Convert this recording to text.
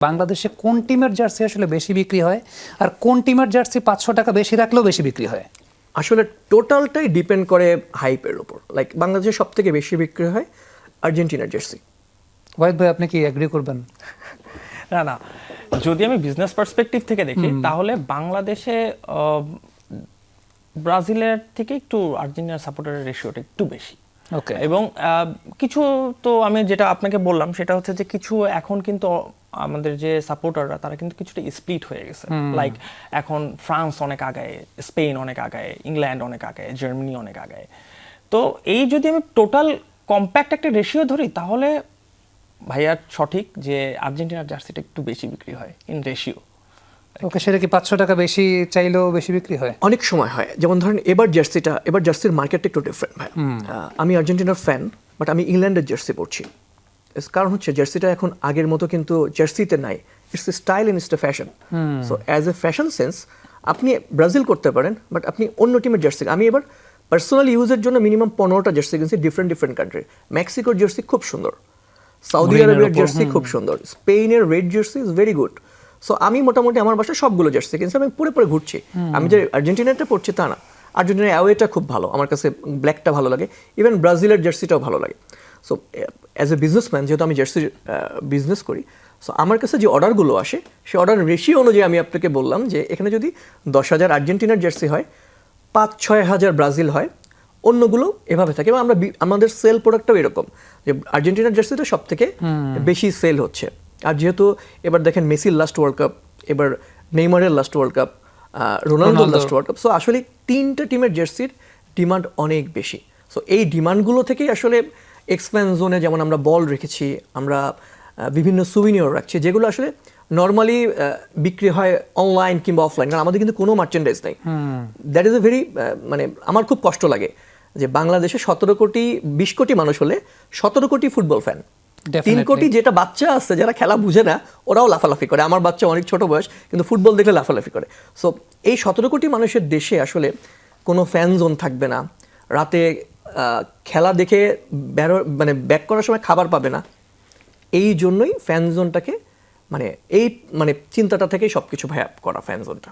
বাংলাদেশে কোন টিমের জার্সি আসলে বেশি বিক্রি হয় আর কোন টিমের জার্সি 500 টাকা বেশি রাখলেও বেশি বিক্রি হয়? আসলে টোটালটাই ডিপেন্ড করে হাইপের উপর। লাইক বাংলাদেশে সব থেকে বেশি বিক্রি হয় আর্জেন্টিনার জার্সি। ওয়াহিদ ভাই, আপনি কি এগ্রি করবেন? না, যদি আমি বিজনেস পার্সপেক্টিভ থেকে দেখি তাহলে বাংলাদেশে ব্রাজিলের থেকে একটু আর্জেন্টিনার সাপোর্টারের রেশিওটা একটু বেশি। ওকে। এবং কিছু তো আমি যেটা আপনাকে বললাম সেটা হচ্ছে যে কিছু এখন কিন্তু আমাদের যে সাপোর্টাররা তারা কিন্তু কিছুটা স্প্লিট হয়ে গেছে। লাইক এখন ফ্রান্স অনেক আগায়, স্পেন অনেক আগায়, ইংল্যান্ড অনেক আগায়, জার্মানি অনেক আগায়। তো এই যদি আমি টোটাল কম্প্যাক্ট একটা রেশিও ধরি তাহলে ভাইয়া সঠিক যে আর্জেন্টিনার জার্সিটা একটু বেশি বিক্রি হয় ইন রেশিও। ওকে, সেটা কি 500 টাকা বেশি চাইলেও বেশি বিক্রি হয়? অনেক সময় হয়, যেমন ধরেন এবার জার্সির মার্কেটটা একটু ডিফারেন্ট ভাই। আমি আর্জেন্টিনার ফ্যান, বাট আমি ইংল্যান্ডের জার্সি পরছি। কারণ হচ্ছে জার্সিটা এখন আগের মতো কিন্তু জার্সিতে নাই, it's a style and it's a fashion. So as a fashion sense আপনি ব্রাজিল করতে পারেন, বাট আপনি অন্য টিমের জার্সি। আমি এবার পার্সোনাল ইউজের জন্য মিনিমাম 15টা জার্সি কিনছি ডিফারেন্ট কান্ট্রি। মেক্সিকোর জার্সি খুব সুন্দর, সৌদি আরবিয়ার জার্সি খুব সুন্দর, স্পেনের red jersey is very good. So আমি মোটামুটি আমার বাসায় সবগুলো জার্সি কিনছি, আমি পরে ঘুরছি। আমি যে আর্জেন্টিনাটা পড়ছি তা না, আর্জেন্টিনার অ্যাওয়েটা খুব ভালো, আমার কাছে ব্ল্যাকটা ভালো লাগে, ইভেন ব্রাজিলের জার্সিটাও ভালো লাগে। সো অ্যাজ এ বিজনেসম্যান, যেহেতু আমি জার্সির বিজনেস করি, সো আমার কাছে যে অর্ডারগুলো আসে সেই অর্ডার রেশিও অনুযায়ী আমি আপনাকে বললাম যে এখানে যদি 10,000 আর্জেন্টিনার জার্সি হয়, 5-6 হাজার ব্রাজিল হয়, অন্যগুলো এভাবে থাকে। এবং আমাদের সেল প্রোডাক্টটাও এরকম যে আর্জেন্টিনার জার্সিটা সব থেকে বেশি সেল হচ্ছে। আর যেহেতু এবার দেখেন মেসির লাস্ট ওয়ার্ল্ড কাপ, এবার নেইমারের লাস্ট ওয়ার্ল্ড কাপ, রোনালদোর লাস্ট ওয়ার্ল্ড কাপ, সো আসলে 3টা টিমের জার্সির ডিমান্ড অনেক বেশি। সো এই ডিমান্ডগুলো থেকেই আসলে এক্সপ্যান জোনে যেমন আমরা বল রেখেছি, আমরা বিভিন্ন সুভিনিয়র রাখছি, যেগুলো আসলে নর্মালি বিক্রি হয় অনলাইন কিংবা অফলাইন, কারণ আমাদের কিন্তু কোনো মার্চেন্ডাইজ নেই। দ্যাট ইজ এ ভেরি, মানে আমার খুব কষ্ট লাগে যে বাংলাদেশে 20 কোটি মানুষ হলে 17 কোটি ফুটবল ফ্যান, 3 কোটি যেটা বাচ্চা আছে যারা খেলা বুঝে না, ওরাও লাফালাফি করে। আমার বাচ্চা অনেক ছোট বয়স, কিন্তু ফুটবল দেখলে লাফালাফি করে। সো এই 17 কোটি মানুষের দেশে আসলে কোনো ফ্যান জোন থাকবে না, রাতে খেলা দেখে মানে ব্যাক করার সময় খাবার পাবে না। এই জন্যই ফ্যান জোনটাকে মানে চিন্তাটা থেকেই সবকিছু ভাইয়া করা ফ্যান জোনটা।